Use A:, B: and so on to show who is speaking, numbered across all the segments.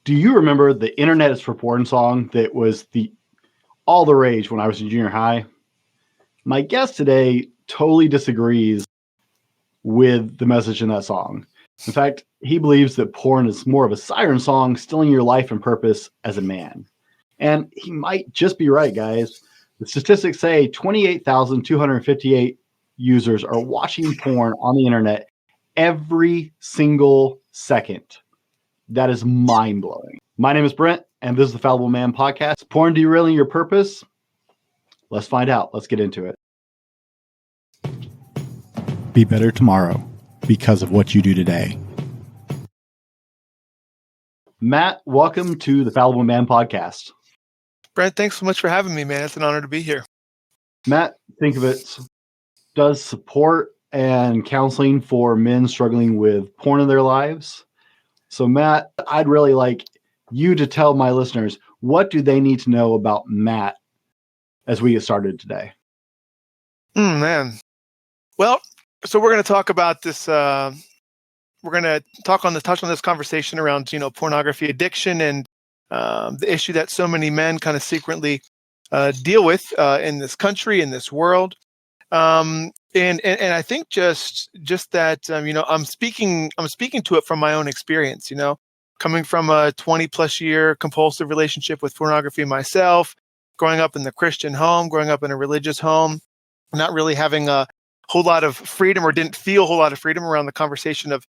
A: Do you remember the Internet is for Porn song that was all the rage when I was in junior high? My guest today totally disagrees with the message in that song. In fact, he believes that porn is more of a siren song stealing your life and purpose as a man. And he might just be right, guys. The statistics say 28,258 users are watching porn on the internet every single second. That is mind-blowing. My name is Brent, and this is the Fallible Man podcast. Porn derailing your purpose? Let's find out. Let's get into it. Be better tomorrow because of what you do today. Matt, welcome to the Fallible Man podcast.
B: Brent, thanks so much for having me, man. It's an honor to be here.
A: Matt Sinkovitz does support and counseling for men struggling with porn in their lives. So, Matt, I'd really like you to tell my listeners, what do they need to know about Matt as we get started today?
B: Man. Well, so we're going to talk about this. We're going to touch on this conversation around, pornography addiction and the issue that so many men kind of secretly deal with in this country, in this world. And I think just that, I'm speaking to it from my own experience, coming from a 20 plus year compulsive relationship with pornography myself, growing up in the Christian home, growing up in a religious home, not really having a whole lot of freedom or didn't feel a whole lot of freedom around the conversation of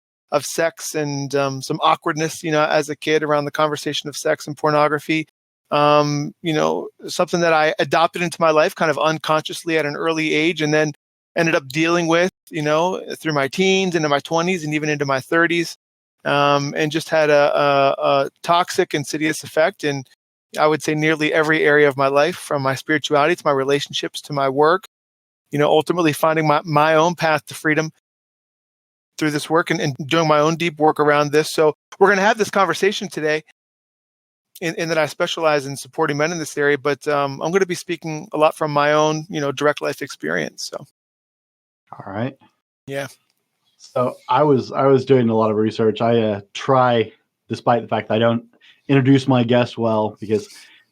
B: sex and some awkwardness, as a kid around the conversation of sex and pornography. Something that I adopted into my life kind of unconsciously at an early age and then ended up dealing with, through my teens, into my 20s and even into my 30s, and just had a toxic, insidious effect in, I would say, nearly every area of my life, from my spirituality to my relationships to my work, ultimately finding my own path to freedom through this work and doing my own deep work around this. So we're going to have this conversation today in that I specialize in supporting men in this area, but I'm going to be speaking a lot from my own, direct life experience. So.
A: All right.
B: Yeah.
A: So I was doing a lot of research. I try, despite the fact that I don't introduce my guests well, because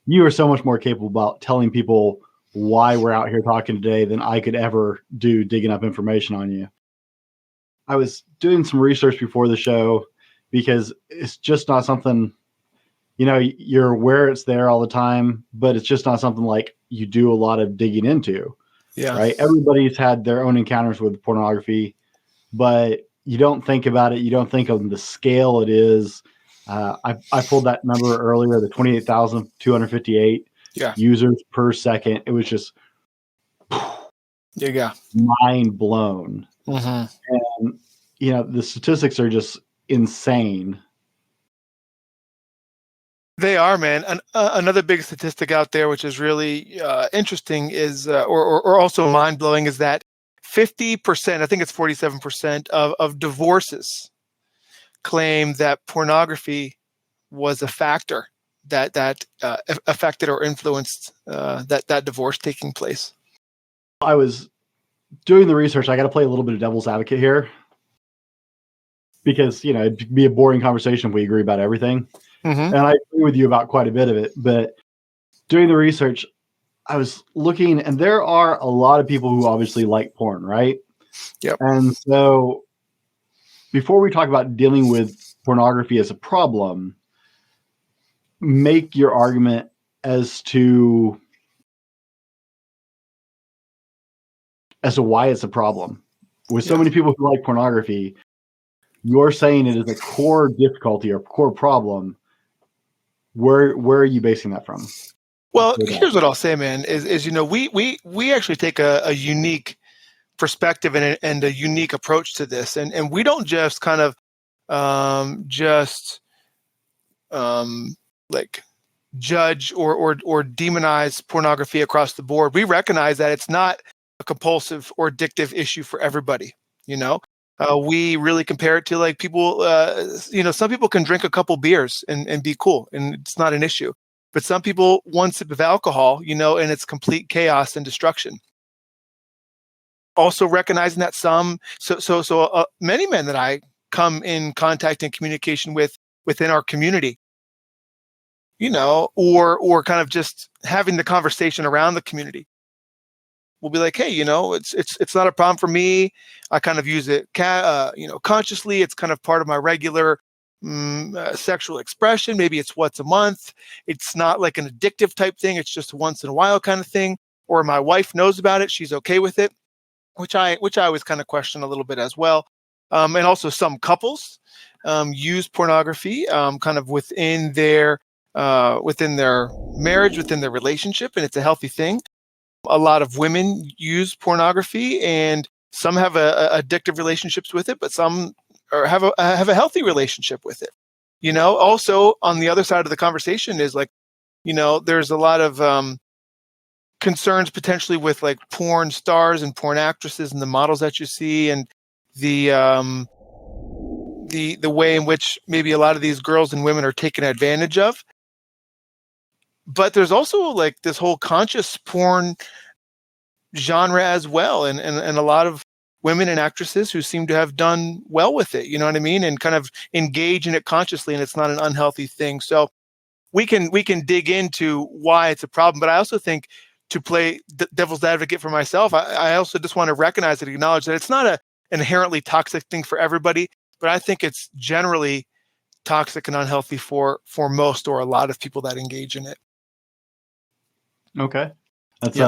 A: you are so much more capable about telling people why we're out here talking today than I could ever do digging up information on you. I was doing some research before the show because it's just not something, you're aware it's there all the time, but it's just not something like you do a lot of digging into.
B: Yeah.
A: Right. Everybody's had their own encounters with pornography, but you don't think about it. You don't think of the scale it is. I pulled that number earlier, the 28,258 users per second. It was just mind blown.
B: Mm-hmm.
A: And, the statistics are just insane.
B: They are, man. And another big statistic out there, which is really interesting, is or also mind blowing, is that 50%, I think it's 47% of divorces claim that pornography was a factor that affected or influenced that divorce taking place.
A: I was doing the research. I got to play a little bit of devil's advocate here because, it'd be a boring conversation if we agree about everything.
B: Mm-hmm.
A: And I agree with you about quite a bit of it. But doing the research, I was looking, and there are a lot of people who obviously like porn, right?
B: Yep.
A: And so before we talk about dealing with pornography as a problem, make your argument as to why it's a problem. With so many people who like pornography, you're saying it is a core difficulty or core problem. Where are you basing that from?
B: Well, here's what I'll say, man, is we actually take a unique perspective and a unique approach to this. And we don't just kind of like judge or demonize pornography across the board. We recognize that it's not a compulsive or addictive issue for everybody. We really compare it to like people, some people can drink a couple beers and be cool, and it's not an issue. But some people, one sip of alcohol, and it's complete chaos and destruction. Also recognizing that many men that I come in contact and communication with within our community or kind of just having the conversation around the community. We'll be like, hey, it's not a problem for me. I kind of use it, consciously. It's kind of part of my regular sexual expression. Maybe it's once a month. It's not like an addictive type thing. It's just once in a while kind of thing. Or my wife knows about it. She's okay with it, which I always kind of question a little bit as well. And also some couples use pornography kind of within their marriage, within their relationship, and it's a healthy thing. A lot of women use pornography, and some have addictive relationships with it, but some have a healthy relationship with it. Also on the other side of the conversation is like, there's a lot of concerns potentially with like porn stars and porn actresses and the models that you see, and the way in which maybe a lot of these girls and women are taken advantage of. But there's also like this whole conscious porn genre as well, and a lot of women and actresses who seem to have done well with it, you know what I mean, and kind of engage in it consciously, and it's not an unhealthy thing. So we can dig into why it's a problem, but I also think, to play devil's advocate for myself, I also just want to recognize and acknowledge that it's not an inherently toxic thing for everybody, but I think it's generally toxic and unhealthy for most or a lot of people that engage in it.
A: Okay. That's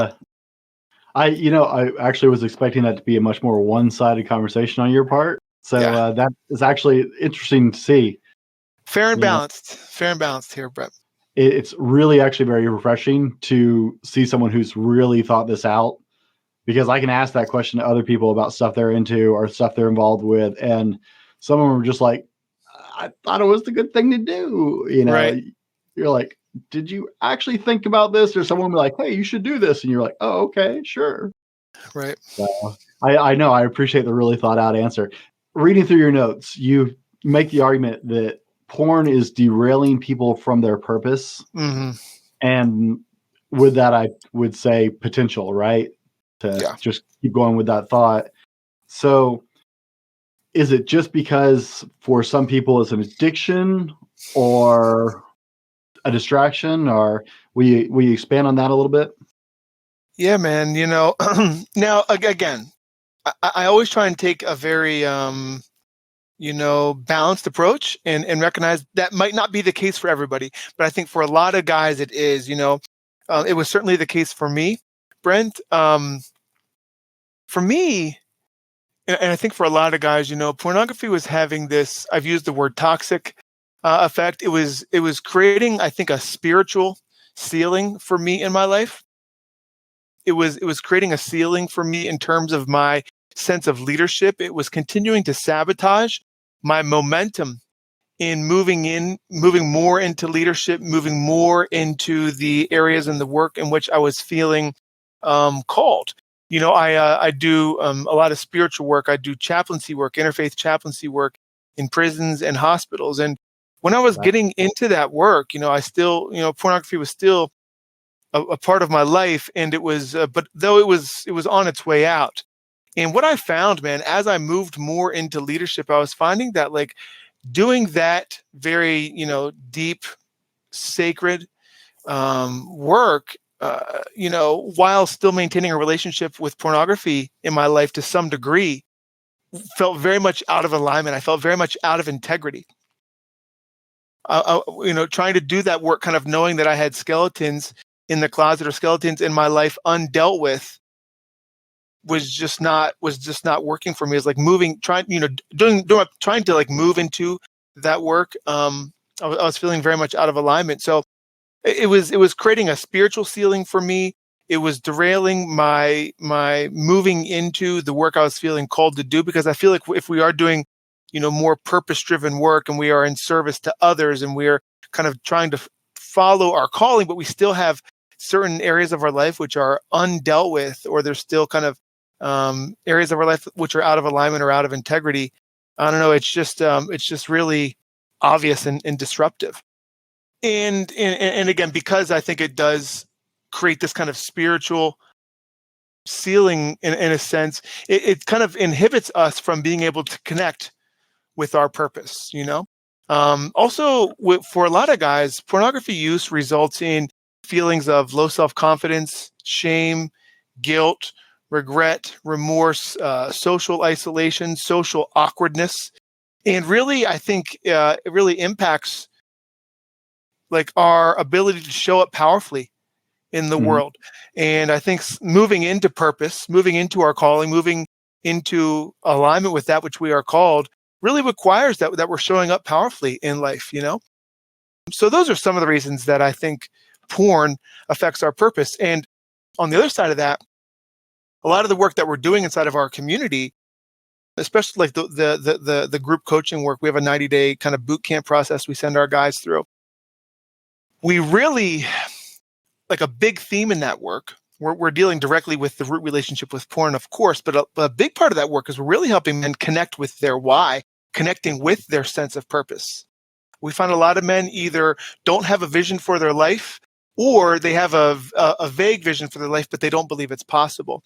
A: I actually was expecting that to be a much more one-sided conversation on your part. So that is actually interesting to see.
B: Fair and balanced here, Brett.
A: It's really actually very refreshing to see someone who's really thought this out, because I can ask that question to other people about stuff they're into or stuff they're involved with, and some of them are just like, I thought it was the good thing to do.
B: Right.
A: You're like, did you actually think about this? Or someone will be like, hey, you should do this. And you're like, oh, okay, sure.
B: Right.
A: So I know, I appreciate the really thought out answer. Reading through your notes, you make the argument that porn is derailing people from their purpose.
B: Mm-hmm.
A: And with that, I would say potential, right? To just keep going with that thought. So is it just because for some people it's an addiction or a distraction, or will you expand on that a little bit?
B: Yeah, man. Now again, I always try and take a very balanced approach and recognize that might not be the case for everybody, but I think for a lot of guys it is. It was certainly the case for me, Brent. For me, and I think for a lot of guys, pornography was having this, I've used the word toxic effect. It was creating, I think, a spiritual ceiling for me in my life. It was creating a ceiling for me in terms of my sense of leadership. It was continuing to sabotage my momentum in moving more into leadership, moving more into the areas in the work in which I was feeling called. I do a lot of spiritual work. I do chaplaincy work, interfaith chaplaincy work in prisons and hospitals. And when I was getting into that work, I still, pornography was still a part of my life, and it was, but though it was on its way out. And what I found, man, as I moved more into leadership, I was finding that like doing that very, deep, sacred work, while still maintaining a relationship with pornography in my life to some degree, felt very much out of alignment. I felt very much out of integrity. Trying to do that work, kind of knowing that I had skeletons in the closet or skeletons in my life undealt with, was just not working for me. It's like trying to like move into that work. I was feeling very much out of alignment. So it was creating a spiritual ceiling for me. It was derailing my moving into the work I was feeling called to do, because I feel like if we are doing, more purpose-driven work, and we are in service to others, and we are kind of trying to follow our calling, but we still have certain areas of our life which are undealt with, or there's still kind of areas of our life which are out of alignment or out of integrity. I don't know. It's just really obvious and disruptive. And again, because I think it does create this kind of spiritual ceiling in a sense, it kind of inhibits us from being able to connect with our purpose. Also, for a lot of guys, pornography use results in feelings of low self-confidence, shame, guilt, regret, remorse, social isolation, social awkwardness. And really, I think it really impacts like our ability to show up powerfully in the world. And I think moving into purpose, moving into our calling, moving into alignment with that which we are called really requires that we're showing up powerfully in life, you know? So those are some of the reasons that I think porn affects our purpose. And on the other side of that, a lot of the work that we're doing inside of our community, especially like the group coaching work, we have a 90-day kind of boot camp process we send our guys through. We really, like a big theme in that work, we're dealing directly with the root relationship with porn, of course, but a big part of that work is we're really helping men connect with their why, connecting with their sense of purpose. We find a lot of men either don't have a vision for their life, or they have a vague vision for their life, but they don't believe it's possible.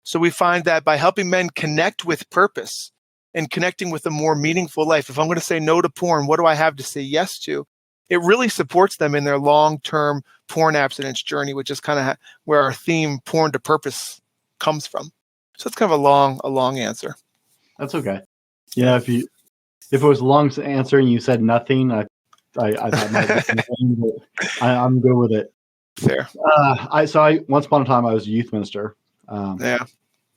B: So we find that by helping men connect with purpose and connecting with a more meaningful life, if I'm going to say no to porn, what do I have to say yes to? It really supports them in their long-term porn abstinence journey, which is kind of where our theme, porn to purpose, comes from. So it's kind of a long answer.
A: That's okay. Yeah, if it was a long answer and you said nothing, I thought might be nothing, but I'm good with it.
B: Fair.
A: I once upon a time I was a youth minister.
B: Yeah.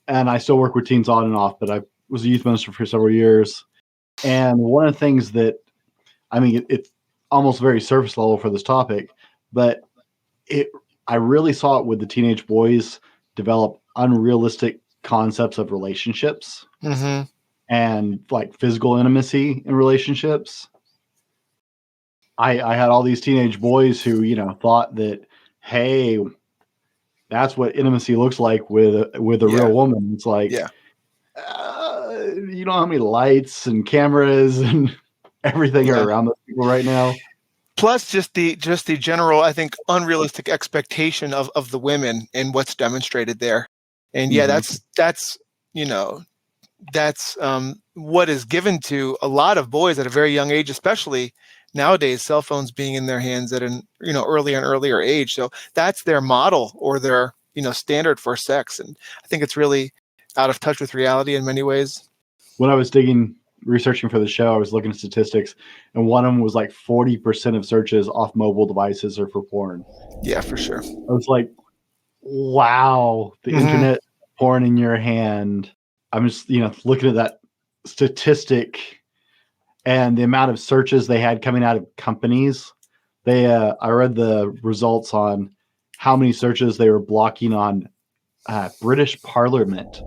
A: And I still work with teens on and off, but I was a youth minister for several years. And one of the things that, I mean, it's almost very surface level for this topic, but I really saw it with the teenage boys develop unrealistic concepts of relationships and like physical intimacy in relationships. I had all these teenage boys who, you know, thought that, hey, that's what intimacy looks like with a real woman. It's like, you know how many lights and cameras and everything are around those people right now.
B: Plus just the general, I think, unrealistic expectation of the women and what's demonstrated there. And that's you know, that's what is given to a lot of boys at a very young age, especially nowadays, cell phones being in their hands at an, you know, earlier and earlier age. So that's their model or their, you know, standard for sex. And I think it's really out of touch with reality in many ways.
A: When I was researching for the show, I was looking at statistics, and one of them was like 40% of searches off mobile devices are for porn.
B: Yeah, for sure.
A: I was like, wow, the internet, porn in your hand. I'm just, you know, looking at that statistic and the amount of searches they had coming out of companies. I read the results on how many searches they were blocking on British Parliament,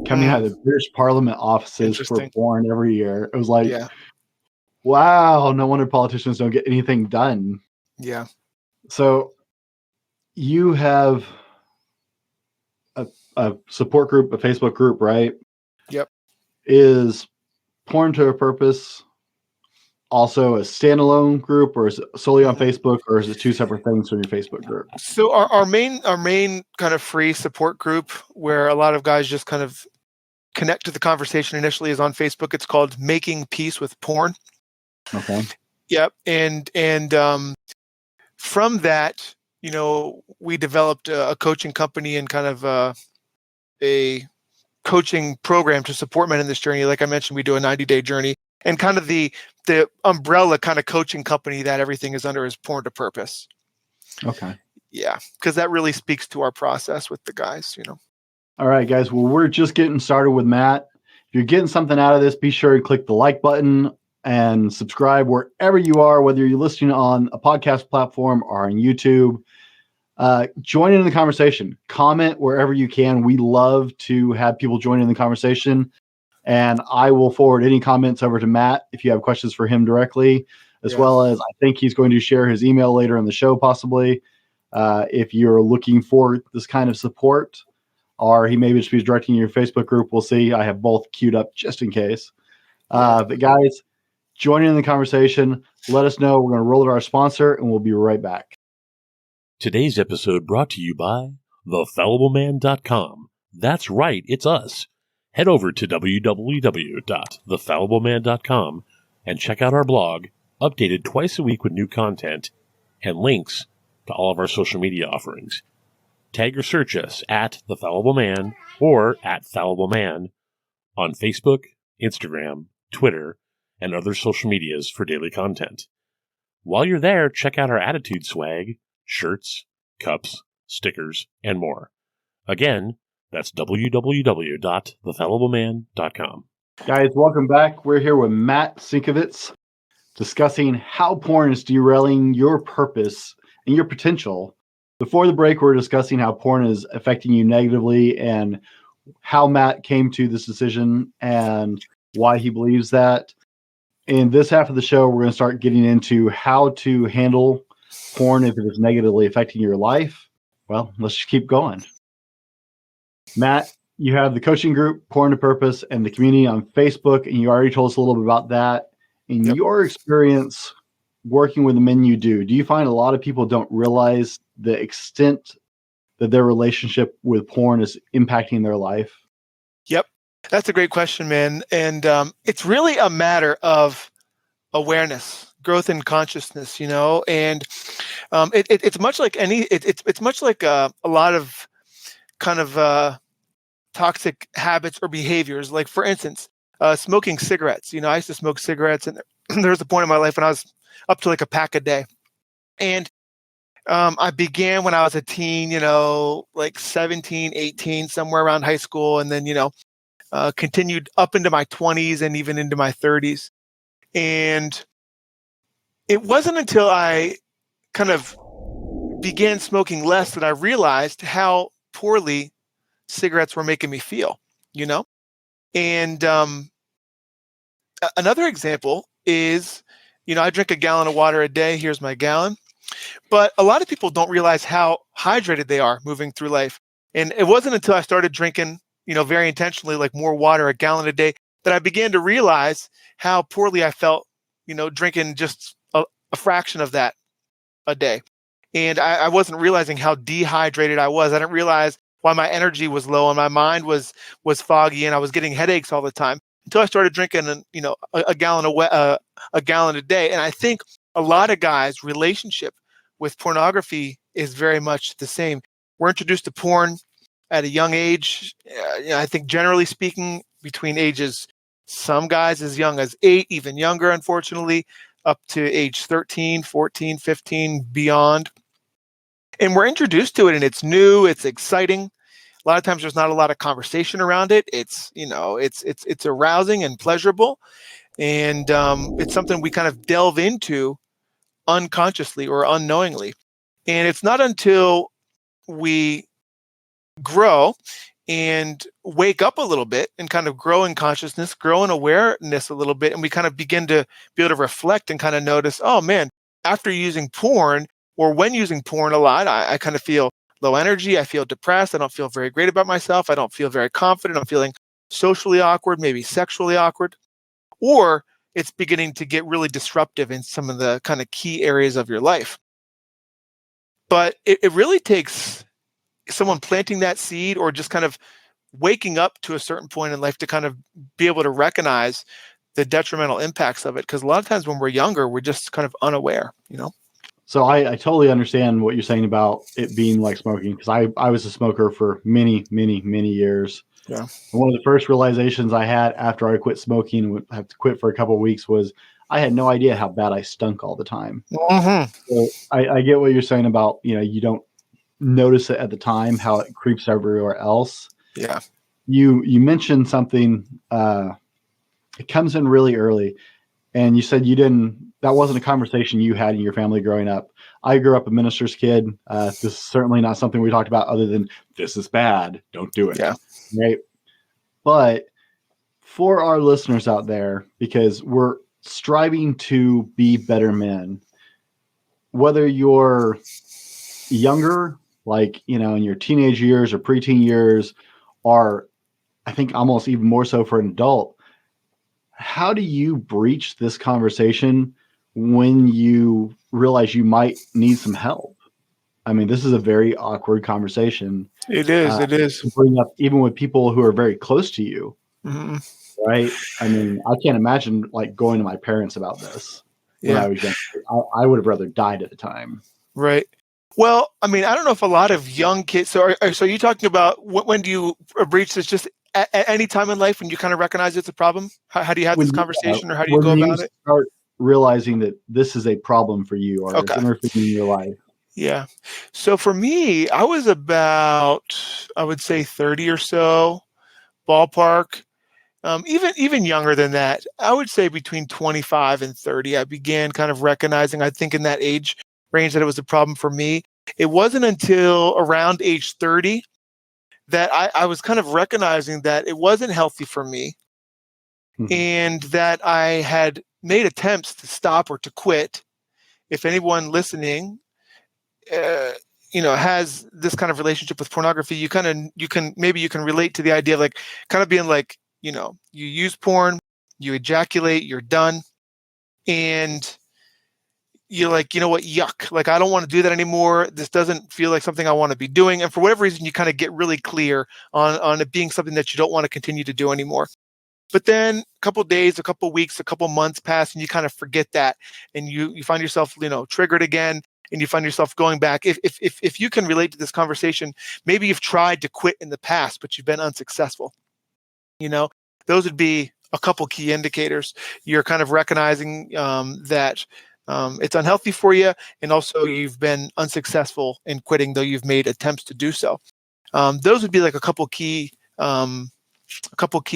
A: coming out of the British Parliament offices for porn every year. It was like, wow, no wonder politicians don't get anything done.
B: Yeah.
A: So you have a support group, a Facebook group, right?
B: Yep.
A: Is Porn to a Purpose also a standalone group, or is it solely on Facebook, or is it two separate things from your Facebook group?
B: So our main kind of free support group, where a lot of guys just kind of connect to the conversation initially, is on Facebook. It's called Making Peace with Porn.
A: Okay.
B: Yep. And from that, you know, we developed a coaching company and kind of a coaching program to support men in this journey. Like I mentioned, we do a 90-day journey, and kind of the umbrella kind of coaching company that everything is under is Porn to Purpose.
A: Okay.
B: Yeah, because that really speaks to our process with the guys, you know.
A: All right, guys. Well, we're just getting started with Matt. If you're getting something out of this, be sure to click the like button and subscribe wherever you are, whether you're listening on a podcast platform or on YouTube. Join in the conversation. Comment wherever you can. We love to have people join in the conversation. And I will forward any comments over to Matt if you have questions for him directly, as well as I think he's going to share his email later in the show, possibly, if you're looking for this kind of support, or he may just be directing your Facebook group. We'll see. I have both queued up just in case. But guys, join in the conversation. Let us know. We're going to roll to our sponsor, and we'll be right back.
C: Today's episode brought to you by thefallibleman.com. That's right, it's us. Head over to www.thefallibleman.com and check out our blog, updated twice a week with new content and links to all of our social media offerings. Tag or search us at The Fallible Man or at Fallible Man on Facebook, Instagram, Twitter, and other social medias for daily content. While you're there, check out our attitude swag, shirts, cups, stickers, and more. Again, that's www.thefallibleman.com.
A: Guys, welcome back. We're here with Matt Sinkovitz discussing how porn is derailing your purpose and your potential. Before the break, we were discussing how porn is affecting you negatively and how Matt came to this decision and why he believes that. In this half of the show, we're going to start getting into how to handle porn if it is negatively affecting your life. Well, let's just keep going. Matt, you have the coaching group, Porn to Purpose, and the community on Facebook, and you already told us a little bit about that. In your experience working with the men you do you find a lot of people don't realize the extent that their relationship with porn is impacting their life?
B: Yep. That's a great question, man. And it's really a matter of awareness, growth in consciousness, and it's much like it's much like a lot of kind of toxic habits or behaviors. Like, for instance, smoking cigarettes. I used to smoke cigarettes, and there was a point in my life when I was up to like a pack a day. And I began when I was a teen, like 17, 18, somewhere around high school. And then, continued up into my 20s and even into my 30s. And it wasn't until I kind of began smoking less that I realized how poorly cigarettes were making me feel, And another example is, I drink a gallon of water a day. Here's my gallon. But a lot of people don't realize how hydrated they are moving through life. And it wasn't until I started drinking, very intentionally, like more water, a gallon a day, that I began to realize how poorly I felt, drinking just a fraction of that a day. And I wasn't realizing how dehydrated I was. I didn't realize why my energy was low and my mind was foggy and I was getting headaches all the time until I started drinking, a gallon a day. And I think a lot of guys' relationship with pornography is very much the same. We're introduced to porn at a young age. I think generally speaking, between ages, some guys as young as 8, even younger, unfortunately, up to age 13, 14, 15, beyond. And we're introduced to it, and it's new, it's exciting. A lot of times there's not a lot of conversation around it. It's, it's arousing and pleasurable. And it's something we kind of delve into unconsciously or unknowingly. And it's not until we grow and wake up a little bit and kind of grow in consciousness, grow in awareness a little bit, and we kind of begin to be able to reflect and kind of notice, oh man, after using porn or when using porn a lot, I kind of feel low energy. I feel depressed. I don't feel very great about myself. I don't feel very confident. I'm feeling socially awkward, maybe sexually awkward, or it's beginning to get really disruptive in some of the kind of key areas of your life. But it really takes someone planting that seed or just kind of waking up to a certain point in life to kind of be able to recognize the detrimental impacts of it. Because a lot of times when we're younger, we're just kind of unaware,
A: So I totally understand what you're saying about it being like smoking, because I was a smoker for many, many, many years.
B: Yeah.
A: And one of the first realizations I had after I quit smoking and would have to quit for a couple of weeks was I had no idea how bad I stunk all the time.
B: Mm-hmm.
A: So I get what you're saying about, you don't notice it at the time, how it creeps everywhere else.
B: Yeah.
A: You mentioned something, it comes in really early. And you said that wasn't a conversation you had in your family growing up. I grew up a minister's kid. This is certainly not something we talked about other than this is bad. Don't do it.
B: Yeah.
A: Right. But for our listeners out there, because we're striving to be better men, whether you're younger, like, in your teenage years or preteen years, or I think almost even more so for an adult, how do you breach this conversation when you realize you might need some help? I mean, this is a very awkward conversation.
B: It is. It is.
A: To bring up even with people who are very close to you,
B: Mm-hmm.
A: right? I mean, I can't imagine like going to my parents about this. when I was young. I would have rather died at the time.
B: Right. Well, I mean, I don't know if a lot of young kids. So, so you talking about when do you breach this? Just at any time in life when you kind of recognize it's a problem? How do you have this conversation, or how do you go about it?
A: Start realizing that this is a problem for you, or it's interfering in your life.
B: Yeah. So for me, I was about, I would say 30 or so, ballpark. Even younger than that, I would say between 25 and 30, I began kind of recognizing, I think in that age range, that it was a problem for me. It wasn't until around age 30 that I was kind of recognizing that it wasn't healthy for me, and that I had made attempts to stop or to quit. If anyone listening, has this kind of relationship with pornography, you can relate to the idea of like kind of being like, you use porn, you ejaculate, you're done, and you're like, you know what, yuck, like I don't want to do that anymore. This doesn't feel like something I want to be doing. And for whatever reason, you kind of get really clear on it being something that you don't want to continue to do anymore. But then a couple of days, a couple of weeks, a couple of months pass, and you kind of forget that, and you find yourself, triggered again, and you find yourself going back. If you can relate to this conversation, maybe you've tried to quit in the past, but you've been unsuccessful. Those would be a couple key indicators. You're kind of recognizing that it's unhealthy for you, and also you've been unsuccessful in quitting, though you've made attempts to do so. Those would be like a couple key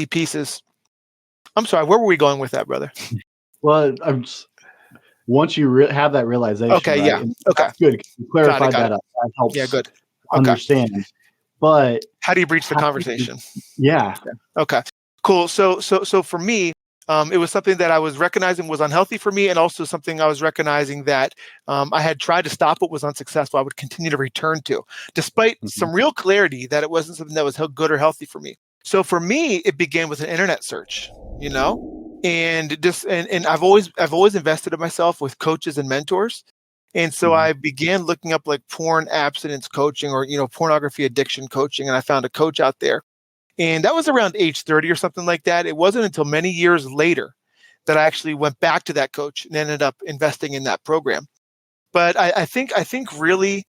B: pieces. I'm sorry, where were we going with that, brother?
A: Well, once you have that realization,
B: okay,
A: right?
B: yeah, okay,
A: that's good. You clarified that up. That helps.
B: Yeah, good.
A: Understand.
B: Okay.
A: But
B: how do you breach the conversation?
A: Yeah.
B: Okay. Cool. So for me, it was something that I was recognizing was unhealthy for me, and also something I was recognizing that I had tried to stop but was unsuccessful. I would continue to return to, despite some real clarity that it wasn't something that was good or healthy for me. So for me, it began with an internet search, and I've always invested in myself with coaches and mentors. And so I began looking up like porn abstinence coaching, or, pornography addiction coaching. And I found a coach out there, and that was around age 30 or something like that. It wasn't until many years later that I actually went back to that coach and ended up investing in that program. But I think really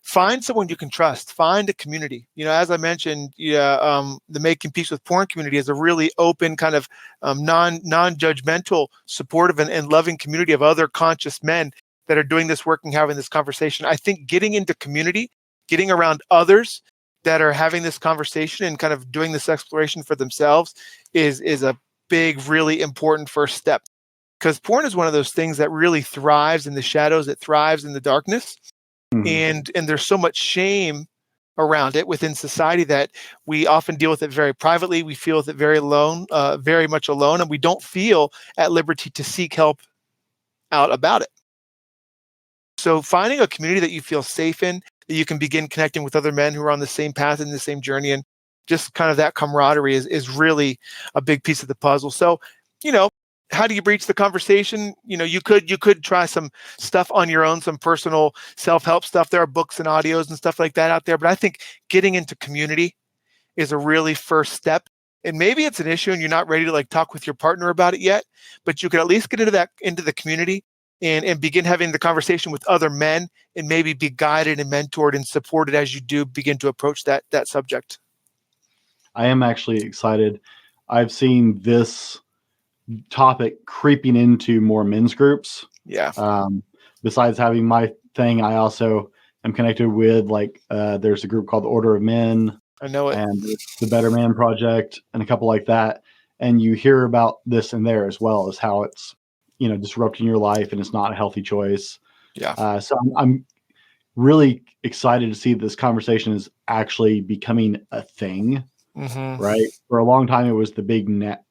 B: find someone you can trust, find a community. As I mentioned, the Making Peace with Porn community is a really open, kind of non-judgmental, supportive, and loving community of other conscious men that are doing this work and having this conversation. I think getting into community, getting around others that are having this conversation and kind of doing this exploration for themselves is a big, really important first step. Because porn is one of those things that really thrives in the shadows, it thrives in the darkness. And there's so much shame around it within society that we often deal with it very privately. We feel with it very much alone, and we don't feel at liberty to seek help out about it. So finding a community that you feel safe in, that you can begin connecting with other men who are on the same path and the same journey, and just kind of that camaraderie is really a big piece of the puzzle. So, how do you breach the conversation? You could try some stuff on your own, some personal self-help stuff. There are books and audios and stuff like that out there. But I think getting into community is a really first step. And maybe it's an issue and you're not ready to like talk with your partner about it yet, but you could at least get into the community and begin having the conversation with other men, and maybe be guided and mentored and supported as you do begin to approach that subject.
A: I am actually excited. I've seen this topic creeping into more men's groups.
B: Yeah.
A: Besides having my thing, I also am connected with there's a group called the Order of Men.
B: I know it.
A: And the Better Man Project and a couple like that. And you hear about this in there as well, as how it's, disrupting your life and it's not a healthy choice.
B: Yeah.
A: So I'm really excited to see this conversation is actually becoming a thing, right? For a long time, it was the big net.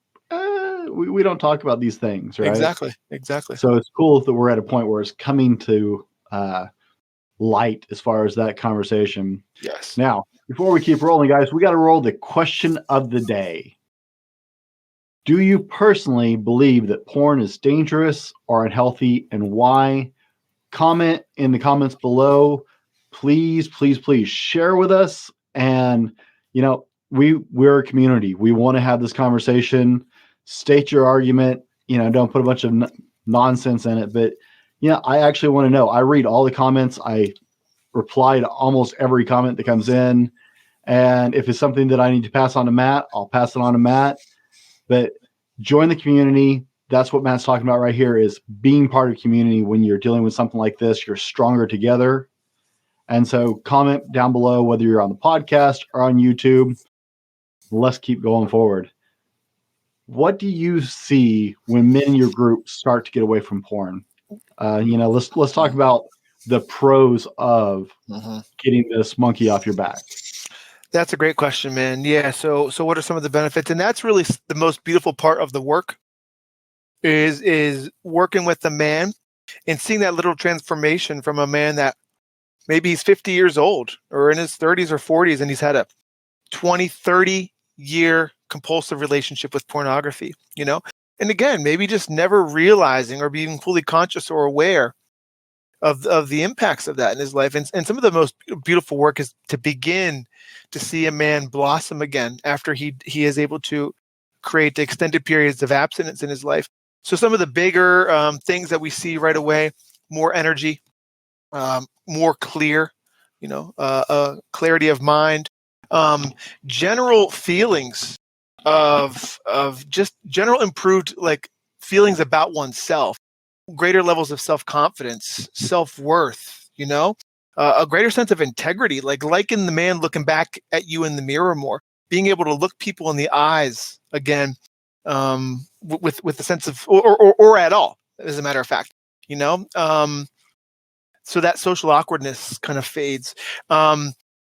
A: We don't talk about these things, right?
B: Exactly.
A: So it's cool that we're at a point where it's coming to light as far as that conversation.
B: Yes.
A: Now, before we keep rolling, guys, we got to roll the question of the day. Do you personally believe that porn is dangerous or unhealthy, and why? Comment in the comments below. Please share with us. And, we're a community. We want to have this conversation. State your argument. Don't put a bunch of nonsense in it. But I actually want to know. I read all the comments. I reply to almost every comment that comes in. And if it's something that I need to pass on to Matt, I'll pass it on to Matt. But join the community. That's what Matt's talking about right here, is being part of community. When you're dealing with something like this, you're stronger together. And so comment down below, whether you're on the podcast or on YouTube. Let's keep going forward. What do you see when men in your group start to get away from porn? Let's talk about the pros of getting this monkey off your back.
B: That's a great question, man. Yeah. So what are some of the benefits? And that's really the most beautiful part of the work is working with the man and seeing that little transformation from a man that maybe he's 50 years old or in his 30s or 40s, and he's had a 20, 30 year compulsive relationship with pornography, and again, maybe just never realizing or being fully conscious or aware of the impacts of that in his life. And some of the most beautiful work is to begin to see a man blossom again after he is able to create extended periods of abstinence in his life. So some of the bigger things that we see right away: more energy, more clear, clarity of mind, general feelings of just general improved feelings about oneself, greater levels of self-confidence, self-worth, a greater sense of integrity, like in the man looking back at you in the mirror more, being able to look people in the eyes again, with the sense of, or at all, as a matter of fact, so that social awkwardness kind of fades.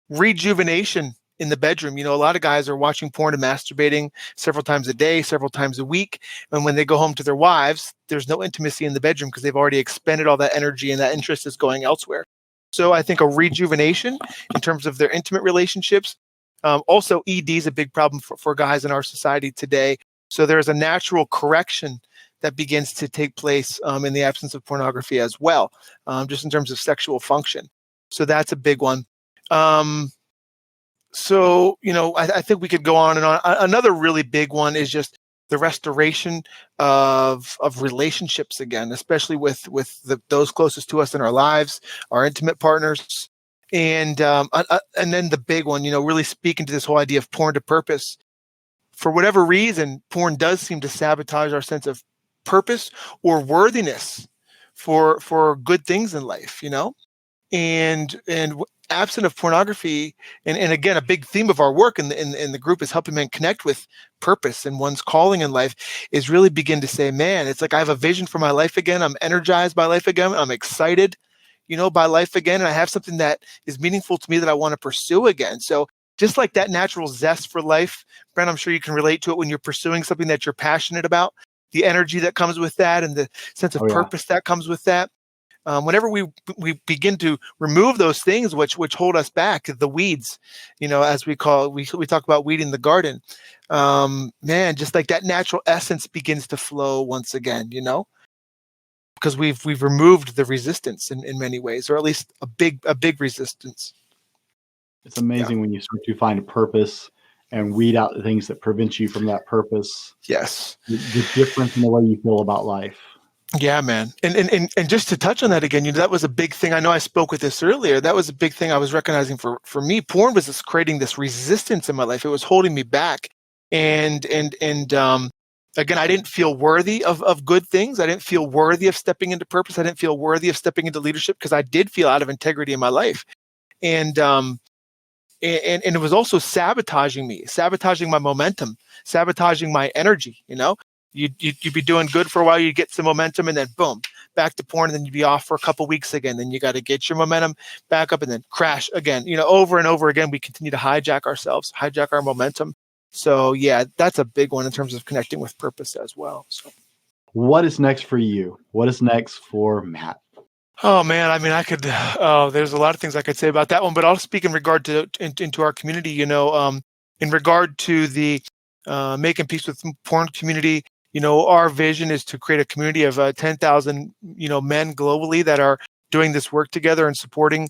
B: Rejuvenation in the bedroom. A lot of guys are watching porn and masturbating several times a day, several times a week. And when they go home to their wives, there's no intimacy in the bedroom because they've already expended all that energy and that interest is going elsewhere. So I think a rejuvenation in terms of their intimate relationships. Also, ED is a big problem for guys in our society today. So there's a natural correction that begins to take place in the absence of pornography as well, just in terms of sexual function. So that's a big one. So, I think we could go on and on. Another really big one is just the restoration of relationships again, especially with those closest to us in our lives, our intimate partners. And then the big one, really speaking to this whole idea of porn to purpose. For whatever reason, porn does seem to sabotage our sense of purpose or worthiness for good things in life, and absent of pornography, and again, a big theme of our work in the group is helping men connect with purpose and one's calling in life, is really begin to say, man, it's like I have a vision for my life again. I'm energized by life again. I'm excited, by life again. And I have something that is meaningful to me that I want to pursue again. So just like that natural zest for life, Brent, I'm sure you can relate to it when you're pursuing something that you're passionate about, the energy that comes with that and the sense of purpose that comes with that. Whenever we begin to remove those things which hold us back, the weeds, as we talk about weeding the garden, man, just like that natural essence begins to flow once again, because we've removed the resistance in many ways, or at least a big resistance.
A: It's amazing when you start to find a purpose and weed out the things that prevent you from that purpose.
B: Yes.
A: The difference in the way you feel about life.
B: Yeah, man. And just to touch on that again, that was a big thing. I know I spoke with this earlier. That was a big thing I was recognizing for me. Porn was just creating this resistance in my life. It was holding me back. And again, I didn't feel worthy of good things. I didn't feel worthy of stepping into purpose. I didn't feel worthy of stepping into leadership because I did feel out of integrity in my life. And it was also sabotaging me, sabotaging my momentum, sabotaging my energy, You'd be doing good for a while, you'd get some momentum, and then boom, back to porn, and then you'd be off for a couple weeks again. Then you got to get your momentum back up and then crash again. Over and over again, we continue to hijack ourselves, hijack our momentum. So yeah, that's a big one in terms of connecting with purpose as well. So
A: what is next for you? What is next for Matt?
B: Oh man, I mean, there's a lot of things I could say about that one, but I'll speak in regard to into our community, in regard to the Making Peace with Porn community. Our vision is to create a community of 10,000, men globally that are doing this work together and supporting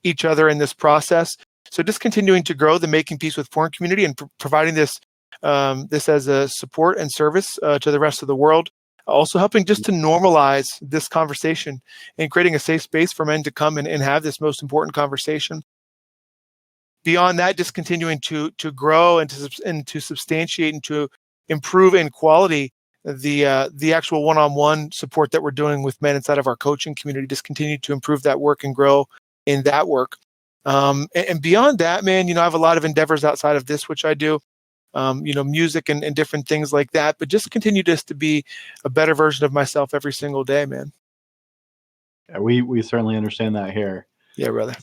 B: each other in this process. So just continuing to grow the Making Peace with Porn community and providing this as a support and service to the rest of the world. also helping just to normalize this conversation and creating a safe space for men to come and have this most important conversation. Beyond that, just continuing to grow and to substantiate and to improve in quality the actual one-on-one support that we're doing with men inside of our coaching community. Just continue to improve that work and grow in that work. And beyond that, man, I have a lot of endeavors outside of this, which I do, music and different things like that, but just continue just to be a better version of myself every single day, man.
A: Yeah, we certainly understand that here.
B: Yeah, brother.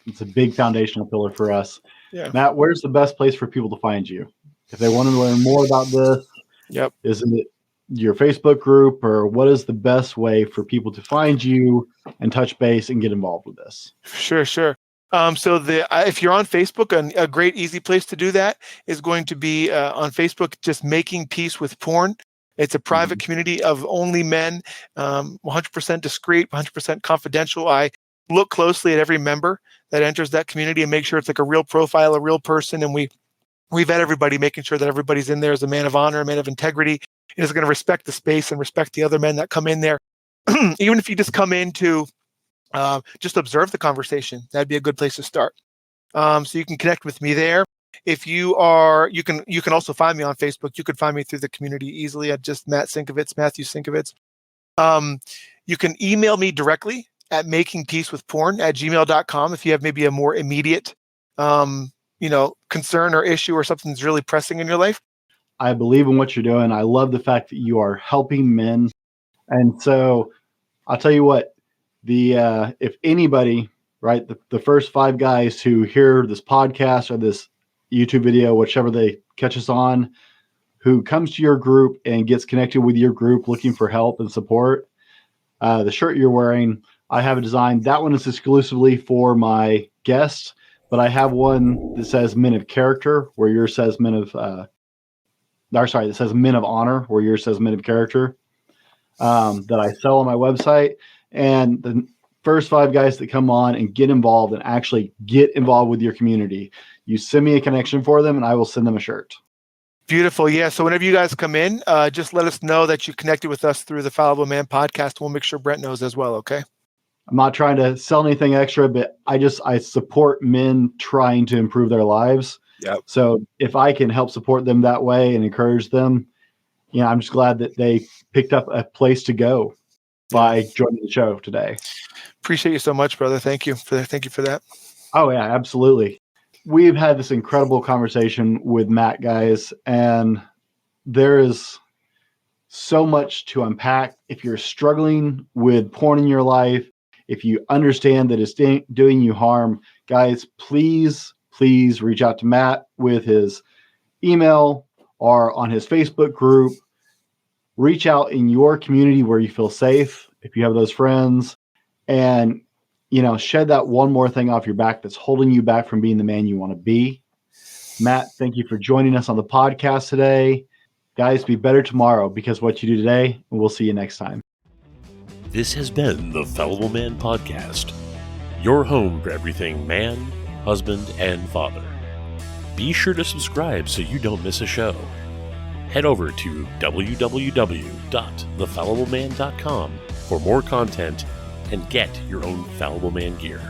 A: It's a big foundational pillar for us.
B: Yeah.
A: Matt, where's the best place for people to find you? If they want to learn more about this,
B: yep.
A: Is it your Facebook group, or what is the best way for people to find you and touch base and get involved with this?
B: Sure. So if you're on Facebook, a great easy place to do that is going to be on Facebook, just Making Peace with Porn. It's a private community of only men, 100% discreet, 100% confidential. I look closely at every member that enters that community and make sure it's like a real profile, a real person. And we vet everybody, making sure that everybody's in there as a man of honor, a man of integrity, and is going to respect the space and respect the other men that come in there. Even if you just come in to just observe the conversation, that'd be a good place to start. So you can connect with me there. If you can also find me on Facebook. You could find me through the community easily at just Matthew Sinkovitz. You can email me directly at makingpeacewithporn@gmail.com if you have maybe a more immediate concern or issue or something that's really pressing in your life.
A: I believe in what you're doing. I love the fact that you are helping men. And so I'll tell you what, if anybody, right, the first 5 guys who hear this podcast or this YouTube video, whichever they catch us on, who comes to your group and gets connected with your group looking for help and support, the shirt you're wearing, I have a design. That one is exclusively for my guests, but I have one that says Men of Character, where yours says Men of, that says Men of Honor, where yours says Men of Character, that I sell on my website. And the first 5 guys that come on and get involved and actually get involved with your community, you send me a connection for them and I will send them a shirt.
B: Beautiful. Yeah. So whenever you guys come in, just let us know that you connected with us through the Fallible Man podcast. We'll make sure Brent knows as well. Okay.
A: I'm not trying to sell anything extra, but I support men trying to improve their lives.
B: Yep.
A: So if I can help support them that way and encourage them, I'm just glad that they picked up a place to go by joining the show today.
B: Appreciate you so much, brother. Thank you for that.
A: Oh yeah, absolutely. We've had this incredible conversation with Matt, guys, and there is so much to unpack. If you're struggling with porn in your life, if you understand that it's doing you harm, guys, please reach out to Matt with his email or on his Facebook group. Reach out in your community where you feel safe, if you have those friends, and shed that one more thing off your back that's holding you back from being the man you want to be. Matt, thank you for joining us on the podcast today. Guys, be better tomorrow because what you do today, and we'll see you next time.
C: This has been the Fallible Man Podcast, your home for everything man, husband, and father. Be sure to subscribe so you don't miss a show. Head over to www.thefallibleman.com for more content and get your own Fallible Man gear.